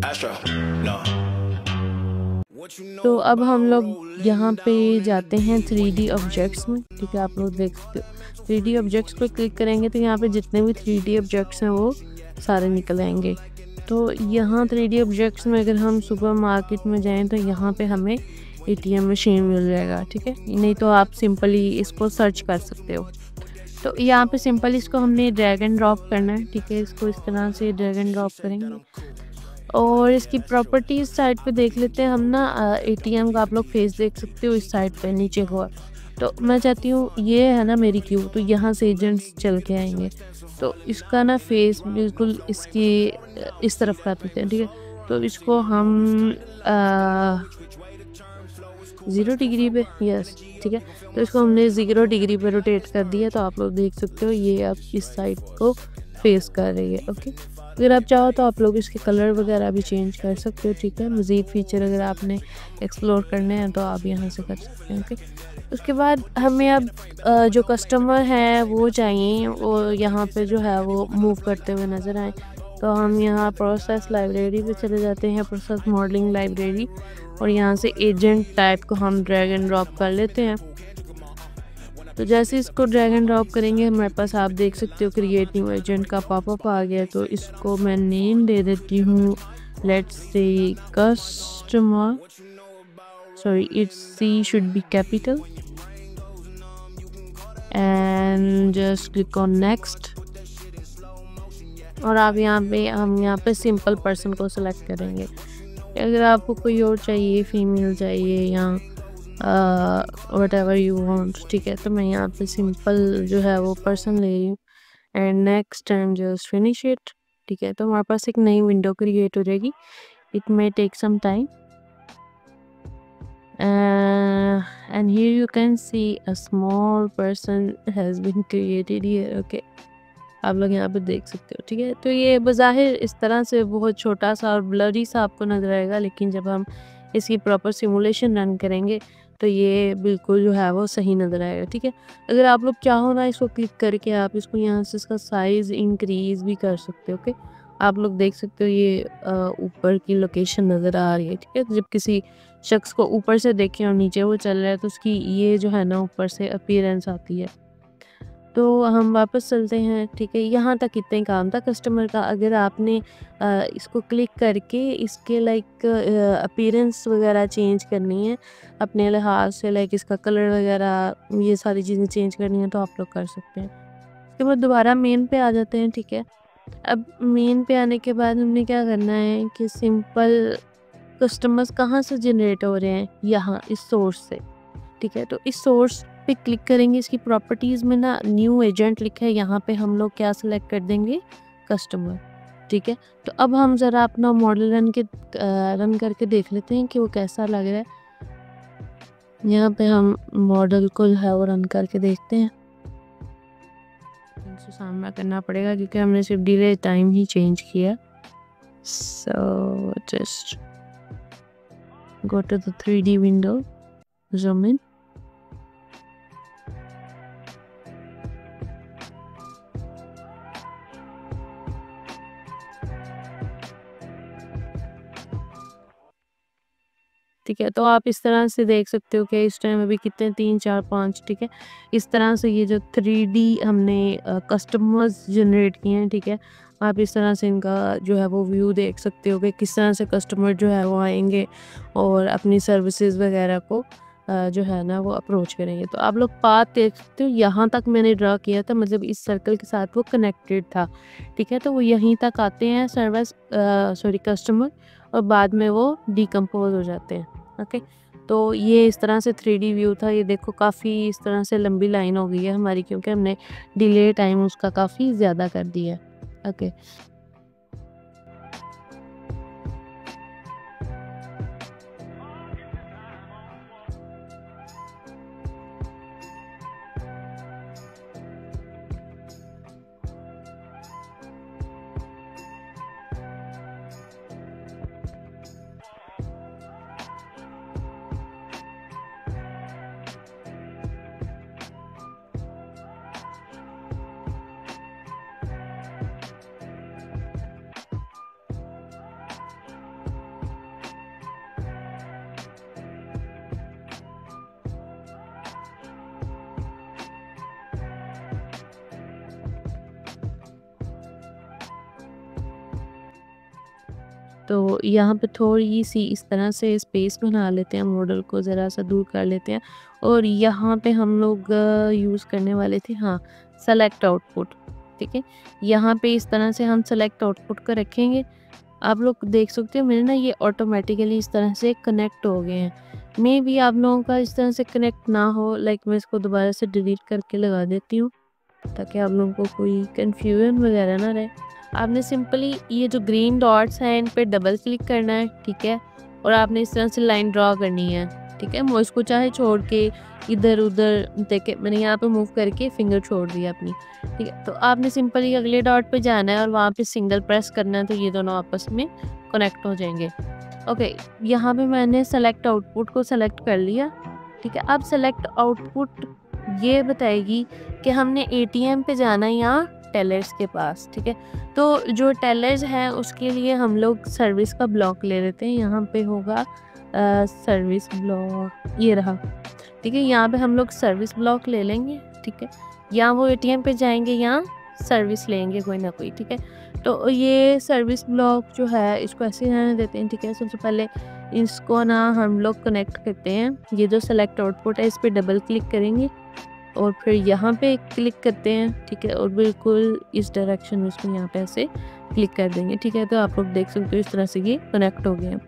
Astra, no. तो अब हम लोग यहाँ पे जाते हैं 3D ऑब्जेक्ट्स में, ठीक है। आप लोग देख सकते हो 3D ऑब्जेक्ट्स पे क्लिक करेंगे तो यहाँ पे जितने भी 3D ऑब्जेक्ट्स हैं वो सारे निकल आएंगे। तो यहाँ 3D ऑब्जेक्ट्स में अगर हम सुपर मार्केट में जाएं तो यहाँ पे हमें ATM मशीन मिल जाएगा, ठीक है। नहीं तो आप सिंपली इसको सर्च कर सकते हो। तो यहाँ पे सिंपल इसको हमने ड्रैग एंड ड्रॉप करना है, ठीक है। इसको इस तरह से ड्रैग एंड ड्रॉप करेंगे और इसकी प्रॉपर्टीज साइड पे देख लेते हैं हम ना। ATM का आप लोग फेस देख सकते हो इस साइड पे नीचे को। तो मैं चाहती हूँ ये है ना मेरी क्यू, तो यहाँ से एजेंट्स चल के आएंगे तो इसका ना फेस बिल्कुल इसकी इस तरफ कर देते हैं, ठीक है। तो इसको हम 0 डिग्री पे, यस, ठीक है। तो इसको हमने 0 डिग्री पे रोटेट कर दिया। तो आप लोग देख सकते हो ये अब इस साइड को फेस कर रही है, ओके। अगर आप चाहो तो आप लोग इसके कलर वगैरह भी चेंज कर सकते हो, ठीक है। मज़ीद फीचर अगर आपने एक्सप्लोर करने हैं तो आप यहाँ से कर सकते हैं, ओके। उसके बाद हमें अब जो कस्टमर है वो चाहिए, वो यहाँ पे जो है वो मूव करते हुए नज़र आए। तो हम यहाँ प्रोसेस लाइब्रेरी पे चले जाते हैं, प्रोसेस मॉडलिंग लाइब्रेरी, और यहाँ से एजेंट टाइप को हम ड्रैग एंड ड्रॉप कर लेते हैं। तो जैसे इसको ड्रैग एंड ड्रॉप करेंगे हमारे पास आप देख सकते हो क्रिएट न्यू एजेंट का पॉपअप आ गया। तो इसको मैं नेम दे देती हूँ, let's say customer, sorry it's C should be capital, and just click on next. और आप हम यहाँ पे सिंपल पर्सन को सिलेक्ट करेंगे। अगर आपको कोई और चाहिए, फीमेल चाहिए या वट एवर यू वांट, ठीक है। तो मैं यहाँ पे सिंपल जो है वो पर्सन ले रही हूँ and next and just finish it, ठीक है। तो हमारे पास एक नई विंडो क्रिएट हो जाएगी। It may take some time and here you can see a small person has been created here, okay। आप लोग यहाँ पे देख सकते हो, ठीक है। तो ये बज़ाहिर इस तरह से बहुत छोटा सा और ब्लरी सा आपको नज़र आएगा, लेकिन जब हम इसकी प्रॉपर सिमुलेशन रन करेंगे तो ये बिल्कुल जो है वो सही नज़र आएगा, ठीक है। अगर आप लोग चाहो ना इसको क्लिक करके आप इसको यहाँ से इसका साइज़ इंक्रीज़ भी कर सकते हो, ओके। आप लोग देख सकते हो ये ऊपर की लोकेशन नज़र आ रही है, ठीक है। जब किसी शख्स को ऊपर से देखें और नीचे वो चल रहा है तो उसकी ये जो है ना ऊपर से अपीयरेंस आती है। तो हम वापस चलते हैं, ठीक है। यहाँ तक इतना ही काम था कस्टमर का। अगर आपने इसको क्लिक करके इसके लाइक अपीयरेंस वगैरह चेंज करनी है अपने लिहाज से, लाइक इसका कलर वगैरह ये सारी चीज़ें चेंज करनी है तो आप लोग कर सकते हैं। उसके बाद दोबारा मेन पे आ जाते हैं, ठीक है। अब मेन पे आने के बाद हमने क्या करना है कि सिंपल कस्टमर्स कहाँ से जनरेट हो रहे हैं, यहाँ इस सोर्स से, ठीक है। तो इस सोर्स पे क्लिक करेंगे, इसकी प्रॉपर्टीज़ में ना न्यू एजेंट लिखा है, यहाँ पे हम लोग क्या सिलेक्ट कर देंगे, कस्टमर, ठीक है। तो अब हम ज़रा अपना मॉडल रन करके देख लेते हैं कि वो कैसा लग रहा है। यहाँ पे हम मॉडल को है वो रन करके देखते हैं। इनसे सामना करना पड़ेगा क्योंकि हमने सिर्फ डिले टाइम ही चेंज किया। So just go to the 3D window, zoom in, ठीक है। तो आप इस तरह से देख सकते हो कि इस टाइम अभी कितने 3 4 5, ठीक है। इस तरह से ये जो 3D हमने कस्टमर्स जनरेट किए हैं, ठीक है। आप इस तरह से इनका जो है वो व्यू देख सकते हो कि किस तरह से कस्टमर जो है वो आएंगे और अपनी सर्विसेज वगैरह को जो है ना वो अप्रोच करेंगे। तो आप लोग पाथ देख सकते हो, यहाँ तक मैंने ड्रा किया था, मतलब इस सर्कल के साथ वो कनेक्टेड था, ठीक है। तो वो यहीं तक आते हैं सर्विस कस्टमर, और बाद में वो डिकम्पोज हो जाते हैं, ओके। तो ये इस तरह से 3D व्यू था। ये देखो काफ़ी इस तरह से लंबी लाइन हो गई है हमारी क्योंकि हमने डिले टाइम उसका काफ़ी ज़्यादा कर दिया है, ओके। तो यहाँ पे थोड़ी-सी इस तरह से स्पेस बना लेते हैं, मॉडल को ज़रा-सा दूर कर लेते हैं और यहाँ पे हम लोग यूज़ करने वाले थे, हाँ, सेलेक्ट आउटपुट, ठीक है। यहाँ पे इस तरह से हम सेलेक्ट आउटपुट को रखेंगे। आप लोग देख सकते हो मेरे ना ये ऑटोमेटिकली इस तरह से कनेक्ट हो गए हैं। मे बी आप लोगों का इस तरह से कनेक्ट ना हो, लाइक मैं इसको दोबारा से डिलीट करके लगा देती हूँ ताकि आप लोगों को कोई कन्फ्यूजन वगैरह ना रहे। आपने सिंपली ये जो ग्रीन डॉट्स हैं इन पे डबल क्लिक करना है, ठीक है, और आपने इस तरह से लाइन ड्रॉ करनी है, ठीक है। मैं इसको चाहे छोड़ के इधर उधर देखे, मैंने यहाँ पे मूव करके फिंगर छोड़ दिया अपनी, ठीक है। तो आपने सिंपली अगले डॉट पे जाना है और वहाँ पे सिंगल प्रेस करना है, तो ये दोनों आपस में कनेक्ट हो जाएंगे। ओके, यहाँ पे मैंने सेलेक्ट आउटपुट को सेलेक्ट कर लिया, ठीक है। अब सेलेक्ट आउटपुट ये बताएगी कि हमने एटीएम पे जाना है या टेलर्स के पास, ठीक है। तो जो टेलर्स हैं उसके लिए हम लोग सर्विस का ब्लॉक ले लेते हैं। यहाँ पे होगा सर्विस ब्लॉक, ये रहा, ठीक है। यहाँ पे हम लोग सर्विस ब्लॉक ले लेंगे, ठीक है। या वो एटीएम पे जाएंगे या सर्विस लेंगे कोई ना कोई, ठीक है। तो ये सर्विस ब्लॉक जो है इसको ऐसे रहने देते हैं, ठीक है। सबसे पहले इसको ना हम लोग कनेक्ट करते हैं, ये जो सेलेक्ट आउटपुट है इस पर डबल क्लिक करेंगे और फिर यहाँ पे क्लिक करते हैं, ठीक है, और बिल्कुल इस डायरेक्शन में इसको यहाँ पे ऐसे क्लिक कर देंगे, ठीक है। तो आप लोग देख सकते हो इस तरह से ये कनेक्ट हो गए हैं।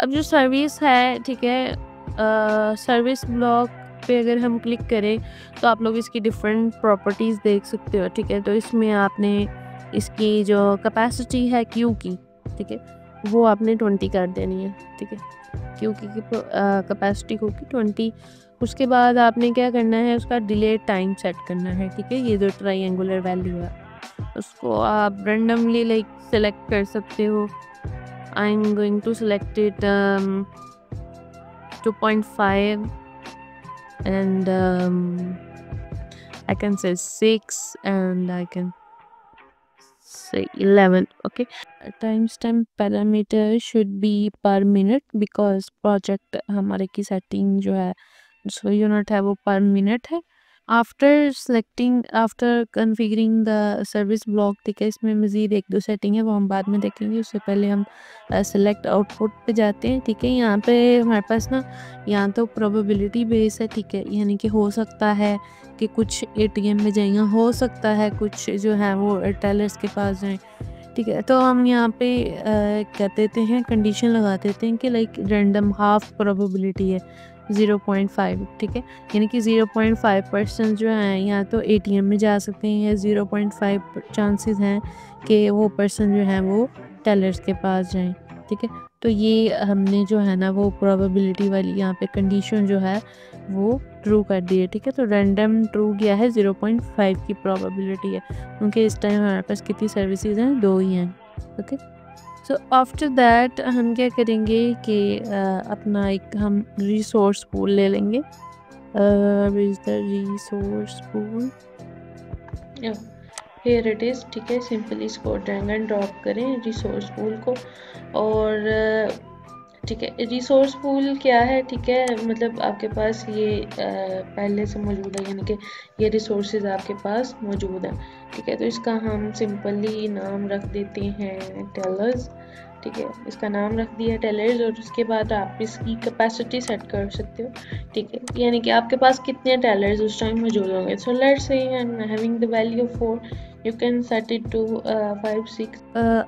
अब जो सर्विस है, ठीक है, सर्विस ब्लॉक पे अगर हम क्लिक करें तो आप लोग इसकी डिफरेंट प्रॉपर्टीज़ देख सकते हो, ठीक है। तो इसमें आपने इसकी जो कैपेसिटी है क्यू की, ठीक है, वो आपने 20 कर देनी है, ठीक है। क्यू की कैपेसिटी होगी 20। उसके बाद आपने क्या करना है, उसका डिले टाइम सेट करना है, ठीक है। ये जो ट्रायंगुलर वैल्यू है उसको आप रैंडमली लाइक सेलेक्ट कर सकते हो। I am going to select it 2.5 and I can say 6 and I can say 11. Okay, timestamp parameter should be per minute because project हमारे की सेटिंग जो है जो यूनिट है वो पर मिनट है। After configuring the service block, ठीक है, इसमें मज़ीद 1-2 सेटिंग है वो हम बाद में देखेंगे। उससे पहले हम सेलेक्ट आउटपुट पे जाते हैं, ठीक है। यहाँ पे हमारे पास ना यहाँ तो प्रोबेबिलिटी बेस है, ठीक है, यानी कि हो सकता है कि कुछ एटीएम में जाएंगे, हो सकता है कुछ जो है वो टेलर्स के पास जाएँ, ठीक है। तो हम यहाँ पे क्या देते हैं, कंडीशन लगा देते हैं कि लाइक रैंडम हाफ प्रोबेबिलिटी है 0.5, ठीक है, यानी कि 0.5% जो हैं या तो एटीएम में जा सकते हैं या 0.5 चांसेस हैं कि वो पर्सन जो है वो टेलर्स के पास जाएं, ठीक है। तो ये हमने जो है ना वो प्रोबेबिलिटी वाली यहाँ पे कंडीशन जो है वो ट्रू कर दी है, ठीक है। तो रैंडम ट्रू किया है, 0.5 की प्रोबेबिलिटी है क्योंकि इस टाइम हमारे पास कितनी सर्विसेज हैं, 2 ही हैं, ओके। सो आफ्टर दैट हम क्या करेंगे कि अपना एक हम रिसोर्स पूल ले लेंगे। Resource pool, here it is, ठीक है। सिंपली इसको ड्रैग एंड ड्रॉप करें रिसोर्स पूल को और ठीक है। रिसोर्स पूल क्या है, ठीक है, मतलब आपके पास ये पहले से मौजूद है, यानी कि ये रिसोर्सेज आपके पास मौजूद है, ठीक है। तो इसका हम सिंपली नाम रख देते हैं टेलर्स, ठीक है। इसका नाम रख दिया टेलर्स और उसके बाद आप इसकी कैपेसिटी सेट कर सकते हो, ठीक है, यानी कि आपके पास कितने टेलर्स उस टाइम मौजूद होंगे। So let's say I am having the value of 4, you can set it to 5 6।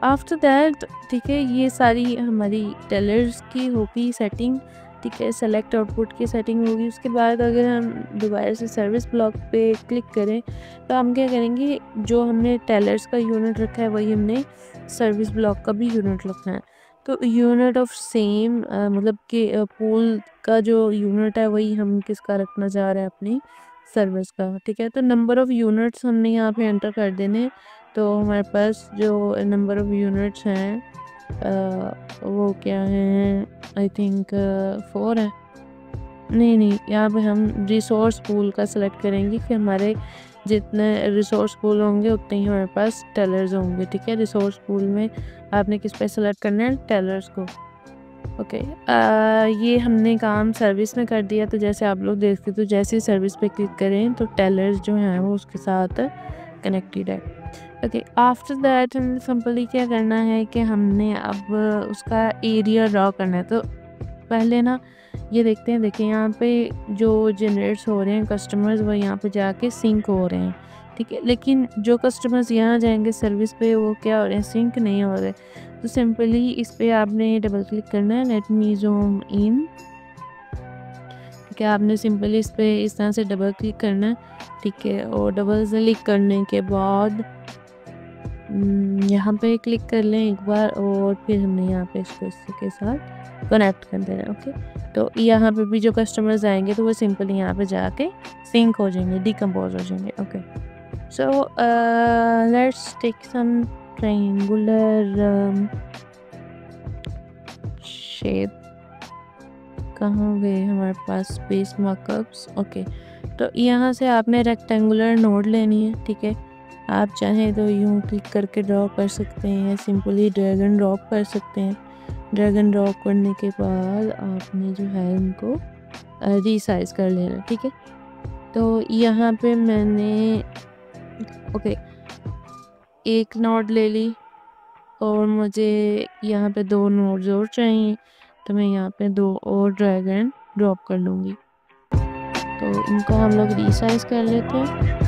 After that, ठीक है, ये सारी हमारी टेलर्स की होगी सेटिंग, ठीक है, सेलेक्ट आउटपुट की सेटिंग होगी। उसके बाद अगर हम दोबारा से सर्विस ब्लॉक पे क्लिक करें तो हम क्या करेंगे, जो हमने टेलर्स का यूनिट रखा है वही हमने सर्विस ब्लॉक का भी यूनिट रखना है। तो यूनिट ऑफ सेम मतलब कि पूल का जो यूनिट है वही हम किसका रखना चाह रहे हैं, अपनी सर्विस का, ठीक है। तो नंबर ऑफ़ यूनिट्स हमने यहाँ पे एंटर कर देने। तो हमारे पास जो नंबर ऑफ़ यूनिट्स हैं वो क्या हैं, आई थिंक 4 है। नहीं, यहाँ पे हम रिसोर्स पूल का सिलेक्ट करेंगे कि हमारे जितने रिसोर्स पूल होंगे उतने ही हमारे पास टेलर्स होंगे, ठीक है। रिसोर्स पूल में आपने किस पे सेलेक्ट करना है, टेलर्स को, ओके। ये हमने काम सर्विस में कर दिया। तो जैसे आप लोग देखते तो जैसे ही सर्विस पे क्लिक करें तो टेलर्स जो हैं वो उसके साथ कनेक्टेड है। ओके, आफ्टर दैट हमें सिंपली क्या करना है कि हमने अब उसका एरिया ड्रॉ करना है। तो पहले ना ये देखते हैं, देखिए यहाँ पे जो जनरेट्स हो रहे हैं कस्टमर्स, वो यहाँ पे जाके सिंक हो रहे हैं, ठीक है। लेकिन जो कस्टमर्स यहाँ जाएंगे सर्विस पे, वो क्या हो रहे हैं, सिंक नहीं हो रहे। तो सिंपली इस पे आपने डबल क्लिक करना है, लेट मी ज़ूम इन, ठीक है। आपने सिंपली इस पे इस तरह से डबल क्लिक करना है, ठीक है। और डबल क्लिक करने के बाद यहाँ पे क्लिक कर लें एक बार, और फिर हमने यहाँ पे इसको इसके साथ कनेक्ट कर देना है, ओके। तो यहाँ पे भी जो कस्टमर्स आएंगे तो वो सिंपली यहाँ पे जाके सिंक हो जाएंगे, डिकम्पोज हो जाएंगे, okay. So let's take some triangular shape. कहाँ गए हमारे पास स्पेस मार्कअप्स, ओके। तो यहाँ से आपने रेक्टेंगुलर नोड लेनी है, ठीक है। आप चाहें तो यूँ क्लिक करके ड्रॉ कर सकते हैं, या सिंपली ड्रैग एंड ड्रॉप कर सकते हैं। ड्रैग एंड ड्रॉप करने के बाद आपने जो है उनको रीसाइज कर लेना, ठीक है। तो यहाँ पे मैंने ओके एक नोड ले ली, और मुझे यहाँ पे 2 नोड्स और चाहिए, तो मैं यहाँ पे 2 और ड्रैग एंड ड्रॉप कर लूँगी। तो इनको हम लोग रीसाइज कर लेते हैं।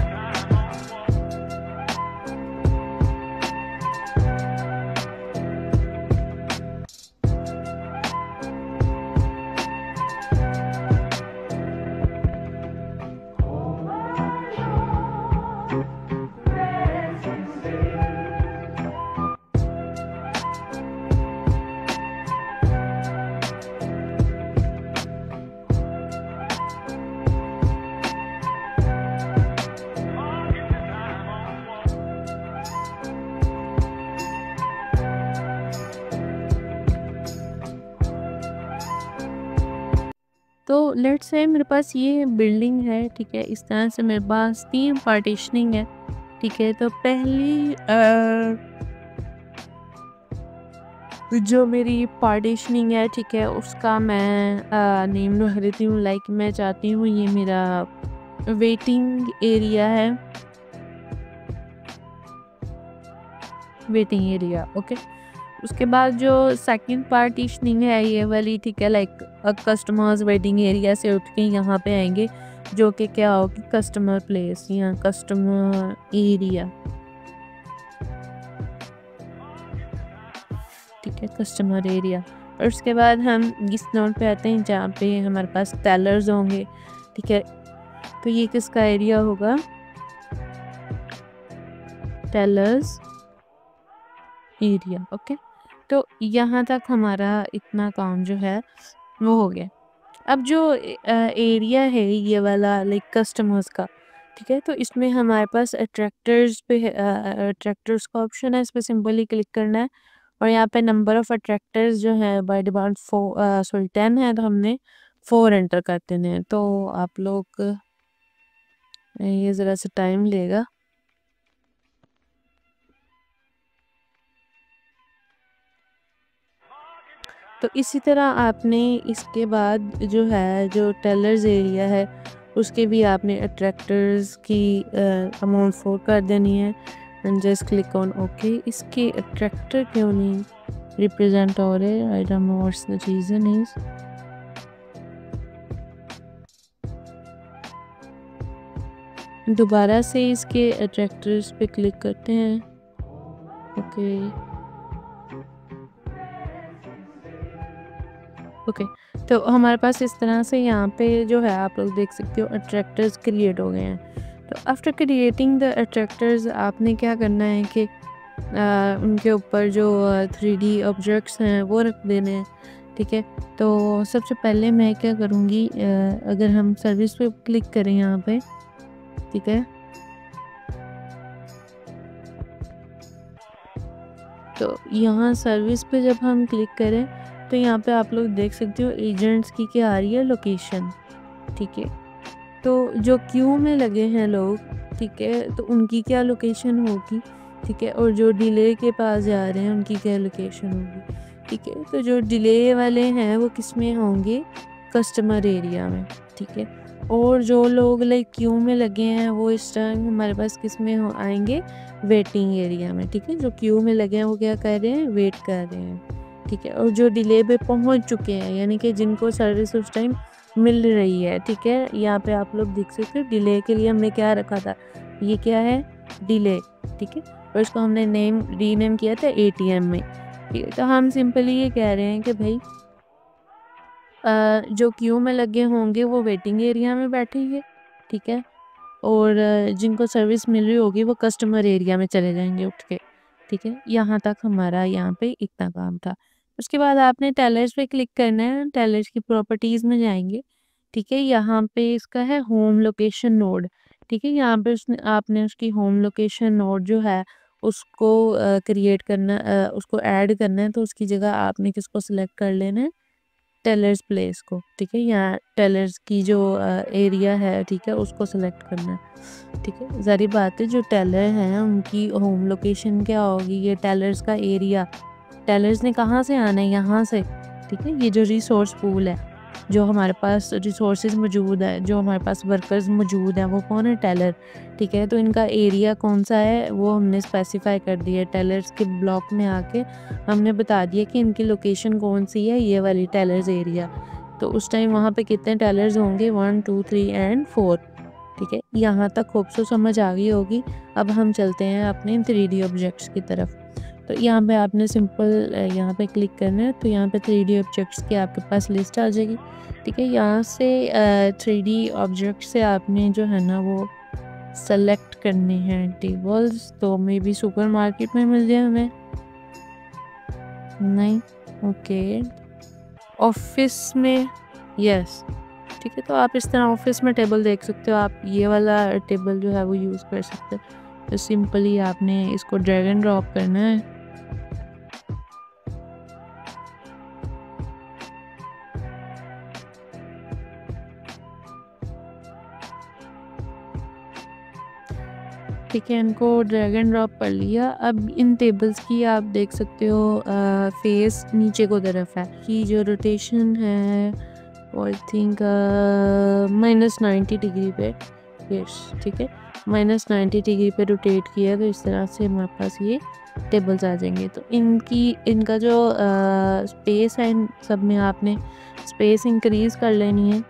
तो लेट्स से मेरे पास ये बिल्डिंग है, ठीक है। इस तरह से मेरे पास 3 पार्टीशनिंग है, ठीक है। तो पहली जो मेरी पार्टीशनिंग है, ठीक है, उसका मैं नेम रख देती हूँ। लाइक मैं चाहती हूँ ये मेरा वेटिंग एरिया है, वेटिंग एरिया, ओके। उसके बाद जो सेकंड पार्टीशनिंग है ये वाली, ठीक है, लाइक कस्टमर्स वेटिंग एरिया से उठ के यहाँ पे आएंगे, जो कि क्या होगी, कस्टमर प्लेस या कस्टमर एरिया, ठीक है, कस्टमर एरिया। और उसके बाद हम इस नोड पे आते हैं जहाँ पे हमारे पास टेलर्स होंगे, ठीक है। तो ये किसका एरिया होगा, टेलर्स एरिया, ओके। तो यहाँ तक हमारा इतना काम जो है वो हो गया। अब जो एरिया है ये वाला, लाइक कस्टमर्स का, ठीक है। तो इसमें हमारे पास अट्रैक्टर्स पे अट्रैक्टर्स का ऑप्शन है, इस पर सिंपली क्लिक करना है। और यहाँ पे नंबर ऑफ़ अट्रैक्टर्स जो है बाय डिफ़ॉल्ट 10 है, तो हमने 4 एंटर कर देने हैं। तो आप लोग ये ज़रा सा टाइम लेगा। तो इसी तरह आपने इसके बाद जो है, जो टेलर्स एरिया है, उसके भी आपने अट्रैक्टर्स की अमाउंट 4 कर देनी है, and just click on okay. इसके अट्रैक्टर क्यों नहीं रिप्रेजेंट हो रहे, I don't know what's the reason is. दोबारा से इसके अट्रैक्टर्स पे क्लिक करते हैं, ओके ओके। तो हमारे पास इस तरह से यहाँ पे जो है आप लोग देख सकते हो अट्रैक्टर्स क्रिएट हो गए हैं। तो आफ्टर क्रिएटिंग द अट्रैक्टर्स आपने क्या करना है कि उनके ऊपर जो 3D ऑब्जेक्ट्स हैं वो रख देने हैं, ठीक है। तो सबसे पहले मैं क्या करूँगी, अगर हम सर्विस पे क्लिक करें यहाँ पे, ठीक है, तो यहाँ सर्विस पे जब हम क्लिक करें तो यहाँ पे आप लोग देख सकते हो एजेंट्स की क्या आ रही है, लोकेशन, ठीक है। तो जो क्यू में लगे हैं लोग, ठीक है, तो उनकी क्या लोकेशन होगी, ठीक है। और जो डिले के पास जा रहे हैं उनकी क्या लोकेशन होगी, ठीक है। तो जो डिले वाले हैं वो किस में होंगे, कस्टमर एरिया में, ठीक है। और जो लोग लाइक क्यू में लगे हैं वो इस टाइम हमारे पास किस में आएंगे, वेटिंग एरिया में। ठीक है, जो क्यू में लगे हैं वो क्या कर रहे हैं, वेट कर रहे हैं। ठीक है, और जो डिले पे पहुंच चुके हैं यानी कि जिनको सर्विस उस टाइम मिल रही है, ठीक है, यहाँ पे आप लोग देख सकते हो डिले के लिए हमने क्या रखा था, ये क्या है, डिले। ठीक है, और इसको हमने रीनेम किया था एटीएम में। ठीक है, तो हम सिंपली ये कह रहे हैं कि भाई जो क्यू में लगे होंगे वो वेटिंग एरिया में बैठेंगे। ठीक है, और जिनको सर्विस मिल रही होगी वो कस्टमर एरिया में चले जाएंगे उठ के। ठीक है, यहाँ तक हमारा यहाँ पे इतना काम था। उसके बाद आपने टेलर्स पे क्लिक करना है, टेलर्स की प्रॉपर्टीज़ में जाएंगे। ठीक है, यहाँ पे इसका है होम लोकेशन नोड। ठीक है, यहाँ पे उसने आपने उसकी होम लोकेशन नोड जो है उसको क्रिएट करना, उसको ऐड करना है। तो उसकी जगह आपने किसको सिलेक्ट कर लेना है, टेलर्स प्लेस को। ठीक है, यहाँ टेलर्स की जो एरिया है, ठीक है, उसको सिलेक्ट करना है। ठीक है, ज़ाहिर बात है जो टेलर हैं उनकी होम लोकेशन क्या होगी, ये टेलर्स का एरिया। टेलर्स ने कहाँ से आना है, यहाँ से। ठीक है, ये जो रिसोर्स पूल है, जो हमारे पास रिसोर्सेज मौजूद है, जो हमारे पास वर्कर्स मौजूद हैं, वो कौन है, टेलर। ठीक है, तो इनका एरिया कौन सा है वो हमने स्पेसिफाई कर दिया। टेलर्स के ब्लॉक में आके हमने बता दिया कि इनकी लोकेशन कौन सी है, ये वाली टेलर्स एरिया। तो उस टाइम वहाँ पे कितने टेलर्स होंगे, 1 2 3 एंड 4। ठीक है, यहाँ तक होप सो समझ आ गई होगी। अब हम चलते हैं अपने 3D ऑब्जेक्ट्स की तरफ। तो यहाँ पे आपने सिंपल यहाँ पे क्लिक करना है, तो यहाँ पे 3D ऑब्जेक्ट्स की आपके पास लिस्ट आ जाएगी। ठीक है, यहाँ से 3D ऑब्जेक्ट से आपने जो है ना वो सेलेक्ट करने हैं टेबल्स। तो मे बी सुपर मार्केट में मिल जाए हमें, नहीं, ओके, ऑफिस में, यस। ठीक है, तो आप इस तरह ऑफिस में टेबल देख सकते हो। आप ये वाला टेबल जो है वो यूज़ कर सकते हो। तो सिंपली आपने इसको ड्रैग एंड ड्रॉप करना है। ठीक है, इनको ड्रैग एंड ड्रॉप कर लिया। अब इन टेबल्स की आप देख सकते हो फेस नीचे को तरफ है कि जो रोटेशन है वो आई थिंक -90 डिग्री पे, यस। ठीक है, -90 डिग्री पे रोटेट किया तो इस तरह से हमारे पास ये टेबल्स आ जाएंगे। तो इनका जो स्पेस है, इन सब में आपने स्पेस इंक्रीज़ कर लेनी है।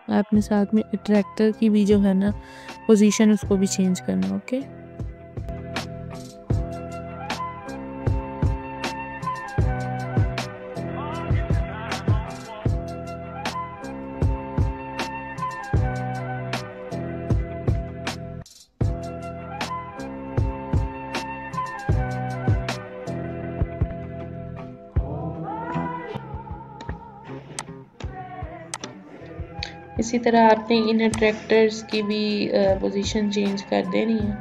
आपने साथ में ट्रैक्टर की भी जो है ना पोजीशन उसको भी चेंज करना, ओके। इसी तरह आपने इन ट्रैक्टर्स की भी पोजीशन चेंज कर देनी है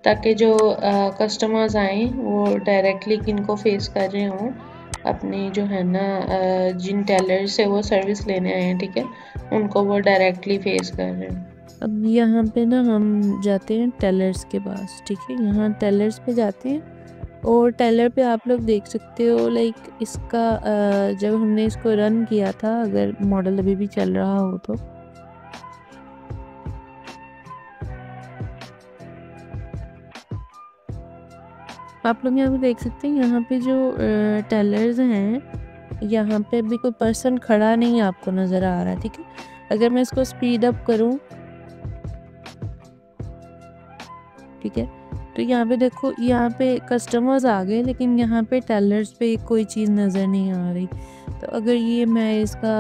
ताकि जो कस्टमर्स आए वो डायरेक्टली किनको फेस कर रहे हों, अपने जो है ना जिन टेलर से वो सर्विस लेने आए हैं, ठीक है, उनको वो डायरेक्टली फेस कर रहे हैं। अब यहाँ पे ना हम जाते हैं टेलर्स के पास। ठीक है, यहाँ टेलर्स पे जाते हैं और टेलर पे आप लोग देख सकते हो लाइक इसका जब हमने इसको रन किया था, अगर मॉडल अभी भी चल रहा हो तो आप लोग यहाँ पे देख सकते हैं, यहाँ पे जो टेलर्स हैं यहाँ पे भी कोई पर्सन खड़ा नहीं आपको नज़र आ रहा है। ठीक है, अगर मैं इसको स्पीड अप करूँ, ठीक है, तो यहाँ पे देखो, यहाँ पे कस्टमर्स आ गए लेकिन यहाँ पे टेलर्स पे कोई चीज़ नज़र नहीं आ रही। तो अगर ये मैं इसका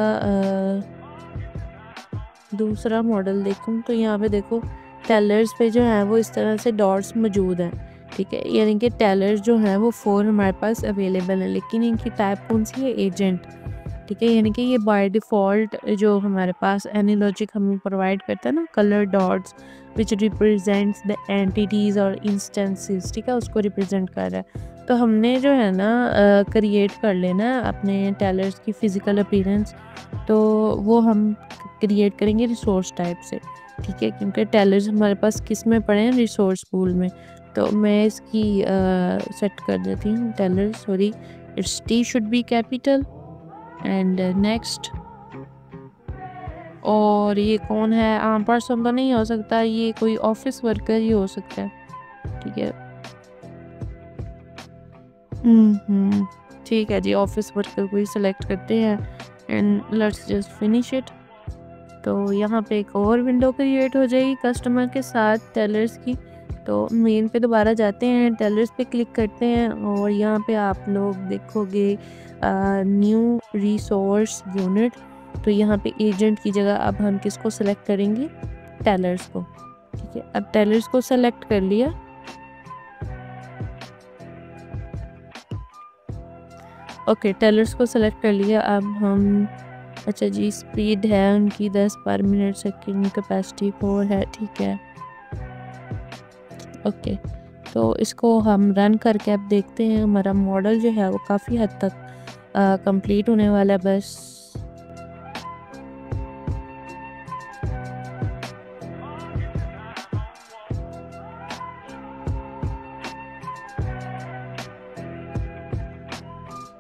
दूसरा मॉडल देखूँ तो यहाँ पे देखो टेलर्स पे जो है वो इस तरह से डॉट्स मौजूद हैं। ठीक है, यानी कि टेलर्स जो हैं वो 4 हमारे पास अवेलेबल हैं, लेकिन इनकी टाइप कौन सी है, एजेंट। ठीक है, यानी कि ये बाय डिफ़ॉल्ट जो हमारे पास एनालॉजिक हमें प्रोवाइड करता है ना, colour dots which represents the entities और इंस्टेंसेस, ठीक है, उसको रिप्रेजेंट कर रहा है। तो हमने जो है ना क्रिएट कर लेना है अपने टेलर्स की फ़िज़िकल अपीयरेंस। तो वो हम क्रिएट करेंगे रिसोर्स टाइप से, ठीक है? क्योंकि टेलर्स हमारे पास किस में पड़े हैं, रिसोर्स पूल में। तो मैं इसकी सेट कर देती हूँ tailor, sorry, it's T should be capital and next. और ये कौन है? आम पर्सन तो नहीं हो सकता, ये कोई ऑफिस वर्कर ही हो सकता है, ठीक है? ठीक है जी, ऑफिस वर्कर को ही सिलेक्ट करते हैं and let's just finish it. तो यहाँ पे एक और विंडो क्रिएट हो जाएगी कस्टमर के साथ टेलर्स की। तो मेन पे दोबारा जाते हैं, टेलर्स पे क्लिक करते हैं और यहाँ पे आप लोग देखोगे न्यू रिसोर्स यूनिट। तो यहाँ पे एजेंट की जगह अब हम किसको सेलेक्ट करेंगे? टेलर्स को, ठीक है? अब टेलर्स को सेलेक्ट कर लिया। ओके, टेलर्स को सेलेक्ट कर लिया। अब हम, अच्छा जी, स्पीड है उनकी 10 पर मिनट सेकेंड, कैपेसिटी 4 है, ठीक है? ओके, तो इसको हम रन करके अब देखते हैं। हमारा मॉडल जो है वो काफ़ी हद तक कंप्लीट होने वाला है बस।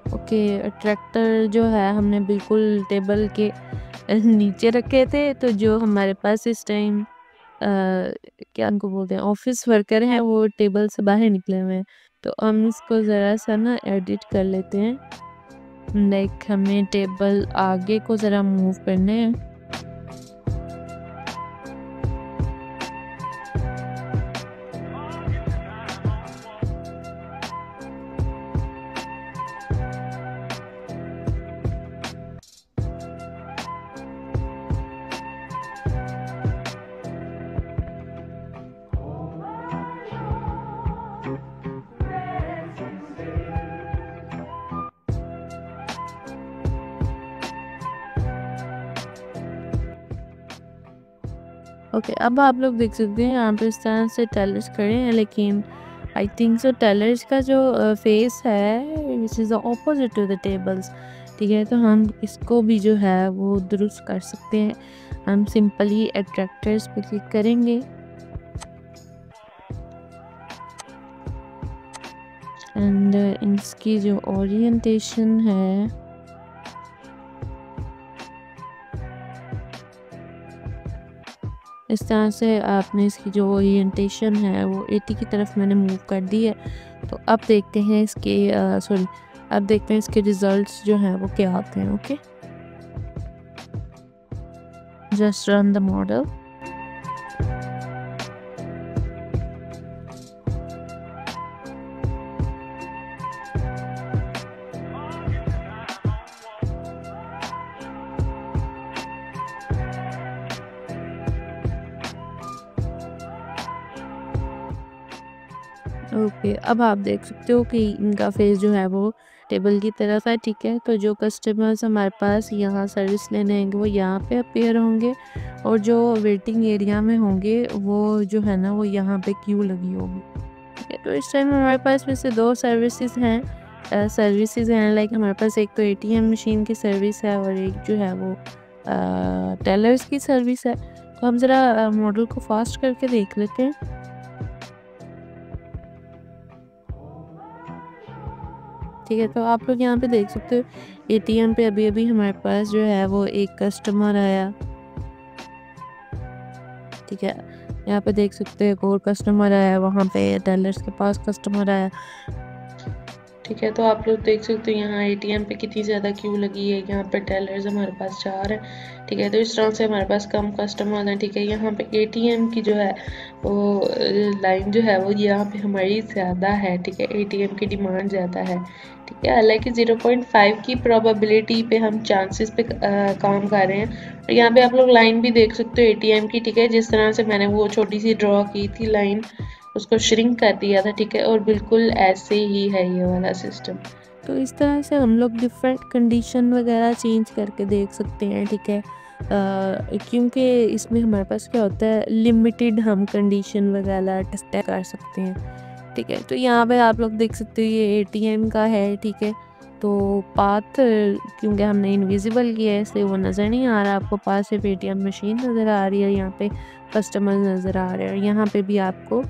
ओके, ट्रैक्टर जो है हमने बिल्कुल टेबल के नीचे रखे थे, तो जो हमारे पास इस टाइम क्या उनको बोलते हैं, ऑफिस वर्कर हैं, वो टेबल से बाहर निकले हुए हैं। तो हम इसको ज़रा सा ना एडिट कर लेते हैं। लाइक हमें टेबल आगे को ज़रा मूव करना है। ओके, अब आप लोग देख सकते हैं यहाँ पे इस तरह से टेलर्स खड़े हैं, लेकिन आई थिंक सो टेलर्स का जो फेस है which is the opposite to the tables, ठीक है? तो हम इसको भी जो है वो दुरुस्त कर सकते हैं। हम सिंपली एट्रैक्टर्स पे क्लिक करेंगे एंड इसकी जो ओरिएंटेशन है, इस तरह से आपने इसकी जो ओरिएंटेशन है वो 80 की तरफ मैंने मूव कर दी है। तो अब देखते हैं इसके सॉरी, अब देखते हैं इसके रिजल्ट्स जो हैं वो क्या आते हैं। Okay, just run the model. Okay, अब आप देख सकते हो कि इनका फेस जो है वो टेबल की तरफ है, ठीक है? तो जो कस्टमर्स हमारे पास यहाँ सर्विस लेने आएंगे वो यहाँ पे अपीयर होंगे और जो वेटिंग एरिया में होंगे वो जो है ना वो यहाँ पे क्यू लगी होगी, ठीक है? तो इस टाइम हमारे पास वैसे दो सर्विसेज हैं लाइक हमारे पास एक तो एटीएम मशीन की सर्विस है और एक जो है वो टेलर्स की सर्विस है। तो हम ज़रा मॉडल को फास्ट करके देख लेते हैं। ठीक है, तो आप लोग यहाँ पे देख सकते हो एटीएम पे अभी-अभी हमारे पास जो है वो एक कस्टमर आया, ठीक है? यहाँ पे देख सकते हो एक और कस्टमर आया, वहाँ पे टेलर्स के पास कस्टमर आया, ठीक है? तो आप लोग देख सकते हो यहाँ एटीएम पे कितनी ज़्यादा क्यू लगी है, यहाँ पे टेलर्स हमारे पास 4 हैं, ठीक है? तो इस तरह से हमारे पास कम कस्टमर हैं, ठीक है? यहाँ पे एटीएम की जो है वो लाइन जो है वो यहाँ पे हमारी ज़्यादा है, ठीक है? एटीएम की डिमांड ज़्यादा है, ठीक है? हालांकि 0.5 की प्रोबेबिलिटी पे हम चांसेस पे काम कर रहे हैं। और यहाँ पे आप लोग लाइन भी देख सकते हो एटीएम की, ठीक है? जिस तरह से मैंने वो छोटी सी ड्रॉ की थी लाइन, उसको श्रिंक कर दिया था, ठीक है? और बिल्कुल ऐसे ही है ये वाला सिस्टम। तो इस तरह से हम लोग डिफरेंट कंडीशन वगैरह चेंज करके देख सकते हैं, ठीक है? क्योंकि इसमें हमारे पास क्या होता है, लिमिटेड हम कंडीशन वगैरह टेस्ट कर सकते हैं, ठीक है। तो यहाँ पे आप लोग देख सकते हो ये एटीएम का है, ठीक है। तो पाथ क्योंकि हमने इनविजिबल किया है इसलिए वो नज़र नहीं आ रहा आपको, पास सिर्फ एटीएम मशीन नज़र आ रही है, यहाँ पे कस्टमर नज़र आ रहे हैं। यहाँ पे भी आपको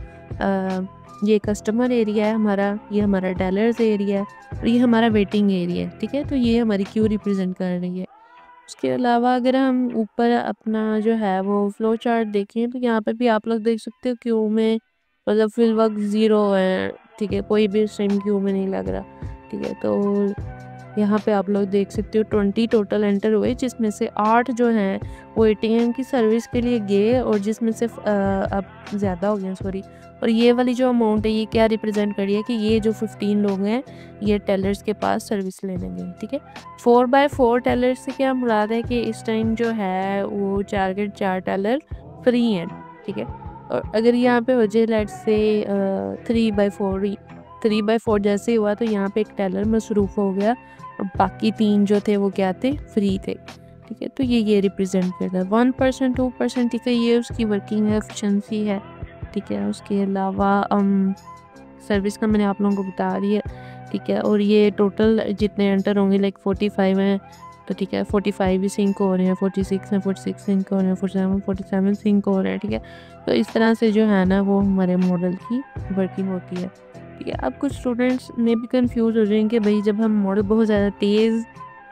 ये कस्टमर एरिया है हमारा, ये हमारा टेलर्स एरिया है और ये हमारा वेटिंग एरिया है, ठीक है। तो ये हमारी क्यू रिप्रेजेंट कर रही है। उसके अलावा अगर हम ऊपर अपना जो है वो फ्लो चार्ट देखें तो यहाँ पे भी आप लोग देख सकते हो क्यू में मतलब फिल वक्त 0 है, ठीक है। कोई भी सेम क्यू में नहीं लग रहा, ठीक है। तो यहाँ पे आप लोग देख सकते हो 20 टोटल एंटर हुए, जिसमें से 8 जो हैं वो एटीएम की सर्विस के लिए गए और जिसमें से अब ज़्यादा हो गए, सॉरी। और ये वाली जो अमाउंट है ये क्या रिप्रेजेंट कर रही है कि ये जो 15 लोग हैं ये टेलर्स के पास सर्विस लेने गए, ठीक है। 4x4 टेलर्स से क्या मुराद है कि इस टाइम जो है वो 4 के 4 टेलर फ्री हैं, ठीक है। और अगर यहाँ पे वजह लेट से 3x4 जैसे हुआ तो यहाँ पे एक टेलर मसरूफ़ हो गया और बाकी 3 जो थे वो क्या थे, फ्री थे, ठीक है। तो ये रिप्रेजेंट करता है 1% 2%, ठीक है। ये उसकी वर्किंग एफिशिएंसी है, ठीक है। उसके अलावा सर्विस का मैंने आप लोगों को बता दिया, ठीक है। और ये टोटल जितने एंटर होंगे लाइक 45 हैं, तो ठीक है 45 भी सिंक हो रहे हैं, 46 हैं, 46 सिंक हो रहे हैं, 47 सिंक हो रहे हैं, ठीक है। तो इस तरह से जो है ना वो हमारे मॉडल की वर्किंग होती है, ठीक है। अब कुछ स्टूडेंट्स में भी कंफ्यूज हो जाएंगे कि भाई जब हम मॉडल बहुत ज़्यादा तेज़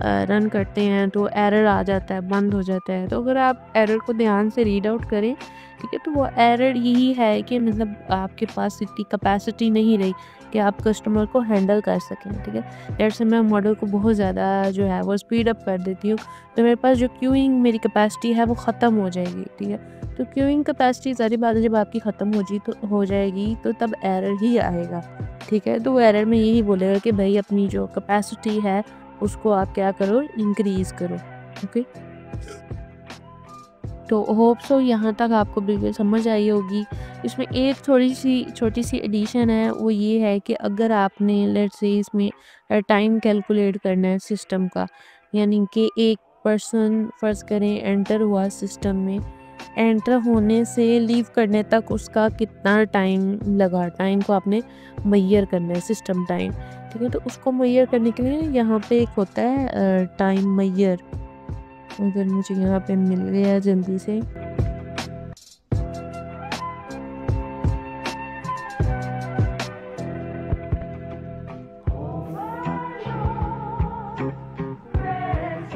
रन करते हैं तो एरर आ जाता है, बंद हो जाता है। तो अगर आप एरर को ध्यान से रीड आउट करें, ठीक है, तो वो एरर यही है कि मतलब आपके पास इतनी कैपेसिटी नहीं रही कि आप कस्टमर को हैंडल कर सकें, ठीक है। दैट्स मैं मॉडल को बहुत ज़्यादा जो है वो स्पीड अप कर देती हूँ, तो मेरे पास जो क्यूइंग मेरी कैपेसिटी है वो ख़त्म हो जाएगी, ठीक है। तो क्यूइंग कैपेसिटी सारी बात है जब आपकी ख़त्म हो जाएगी तो तब एरर ही आएगा, ठीक है। तो वो एरर में यही बोलेगा कि भाई अपनी जो कैपेसिटी है उसको आप क्या करो, इंक्रीज़ करो, ओके। तो होप सो यहाँ तक आपको बिल्कुल समझ आई होगी। इसमें एक छोटी सी एडिशन है, वो ये है कि अगर आपने लेट्स से इसमें टाइम कैलकुलेट करना है सिस्टम का, यानी कि एक पर्सन फ़र्ज़ करें एंटर हुआ सिस्टम में, एंटर होने से लीव करने तक उसका कितना टाइम लगा, टाइम को आपने मेजर करना है, सिस्टम टाइम, ठीक है। तो उसको मेजर करने के लिए यहाँ पे एक होता है टाइम मेजर, अगर मुझे यहाँ पे मिल गया जल्दी से।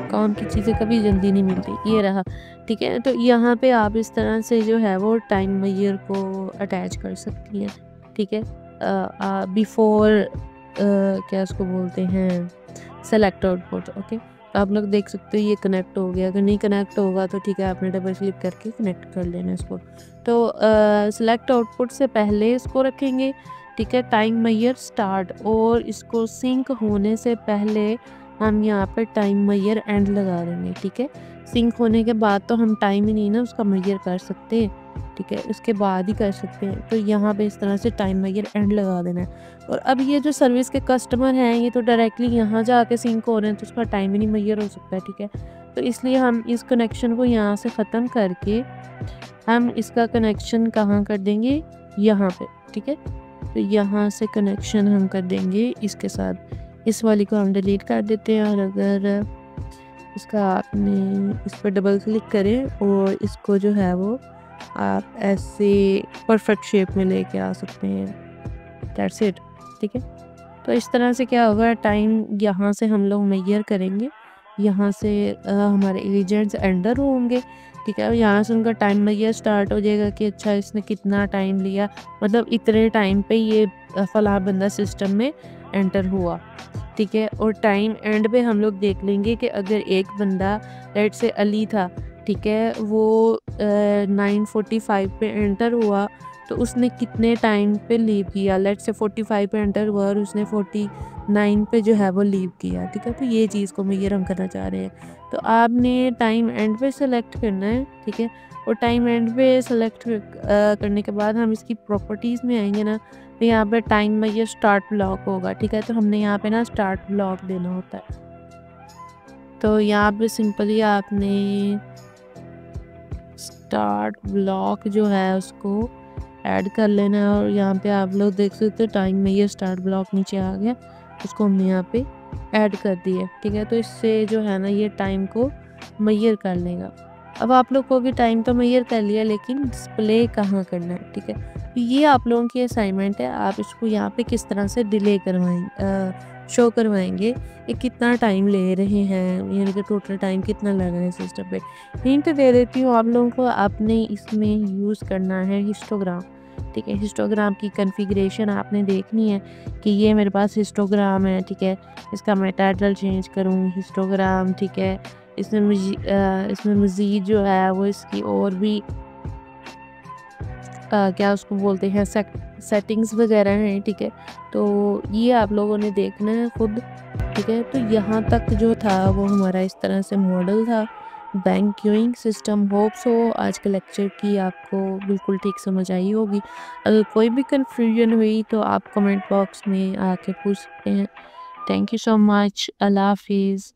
काम की चीज़ें कभी जल्दी नहीं मिलती, ये रहा, ठीक है। तो यहाँ पे आप इस तरह से जो है वो टाइम मेजर को अटैच कर सकती हैं, ठीक है। बिफोर क्या उसको बोलते हैं, सेलेक्ट आउटपुट, ओके। तो आप लोग देख सकते हो ये कनेक्ट हो गया, अगर नहीं कनेक्ट होगा तो ठीक है आपने डबल क्लिक करके कनेक्ट कर लेना इसको। तो सेलेक्ट आउटपुट से पहले इसको रखेंगे, ठीक है, टाइम मेजर स्टार्ट, और इसको सिंक होने से पहले हम यहाँ पर टाइम मेजर एंड लगा देंगे, ठीक है। सिंक होने के बाद तो हम टाइम ही नहीं ना उसका मेजर कर सकते, ठीक है, उसके बाद ही कर सकते हैं। तो यहाँ पे इस तरह से टाइम मेजर एंड लगा देना है। और अब ये जो सर्विस के कस्टमर हैं ये तो डायरेक्टली यहाँ जाके सिंक हो रहे हैं, तो उसका टाइम ही नहीं मेजर हो सकता है, ठीक है। तो इसलिए हम इस कनेक्शन को यहाँ से ख़त्म करके हम इसका कनेक्शन कहाँ कर देंगे, यहाँ पे, ठीक है। तो यहाँ से कनेक्शन हम कर देंगे इसके साथ, इस वाली को हम डिलीट कर देते हैं। और अगर इसका आपने इस पर डबल क्लिक करें और इसको जो है वो आप ऐसे परफेक्ट शेप में लेके आ सकते हैं, दैट्स इट, ठीक है। तो इस तरह से क्या होगा, टाइम यहाँ से हम लोग मेजर करेंगे, यहाँ से हमारे एजेंट्स एंटर होंगे, ठीक है। यहाँ से उनका टाइम मेजर स्टार्ट हो जाएगा कि अच्छा इसने कितना टाइम लिया, मतलब इतने टाइम पे ये फलां बंदा सिस्टम में एंटर हुआ, ठीक है। और टाइम एंड पे हम लोग देख लेंगे कि अगर एक बंदा लेट से अली था, ठीक है, वो 9:45 पे एंटर हुआ तो उसने कितने टाइम पे लीव किया, लेट से 45 पे एंटर हुआ और उसने 49 पे जो है वो लीव किया, ठीक है। तो ये चीज़ को मेजर हम करना चाह रहे हैं। तो आपने टाइम एंड पे सेलेक्ट करना है, ठीक है। और टाइम एंड पे सेलेक्ट करने के बाद हम इसकी प्रॉपर्टीज़ में आएंगे ना, तो यहाँ पे टाइम में ये स्टार्ट ब्लॉक होगा, ठीक है। तो हमने यहाँ पे ना स्टार्ट ब्लॉक देना होता है। तो यहाँ पे सिंपली आपने स्टार्ट ब्लॉक जो है उसको ऐड कर लेना है और यहाँ पे आप लोग देख सकते हो टाइम में ये स्टार्ट ब्लॉक नीचे आ गया, उसको हमने यहाँ पे ऐड कर दिया, ठीक है। तो इससे जो है ना ये टाइम को मेजर कर लेगा। अब आप लोग को भी टाइम तो मेजर कर लिया, लेकिन डिस्प्ले कहाँ करना है, ठीक है। तो ये आप लोगों की असाइनमेंट है, आप इसको यहाँ पे किस तरह से डिले शो करवाएंगे, ये कितना टाइम ले रहे हैं, यानी कि टोटल टाइम कितना लग रहा है सिस्टम पे। हिंट दे देती हूँ आप लोगों को, आपने इसमें यूज़ करना है हिस्टोग्राम, ठीक है। हिस्टोग्राम की कॉन्फ़िगरेशन आपने देखनी है कि ये मेरे पास हिस्टोग्राम है, ठीक है। इसका मैं टाइटल चेंज करूँ हिस्टोग्राम, ठीक है। इसमें मज़ीद जो है वो इसकी और भी क्या उसको बोलते हैं सेटिंग्स वगैरह हैं, ठीक है। तो ये आप लोगों ने देखना है खुद, ठीक है। तो यहाँ तक जो था वो हमारा इस तरह से मॉडल था बैंक क्यूइंग सिस्टम। होप्स हो आज के लेक्चर की आपको बिल्कुल ठीक समझ आई होगी। अगर कोई भी कन्फ्यूजन हुई तो आप कमेंट बॉक्स में आके पूछ सकते हैं। Thank you so much. अल्लाह हाफिज़।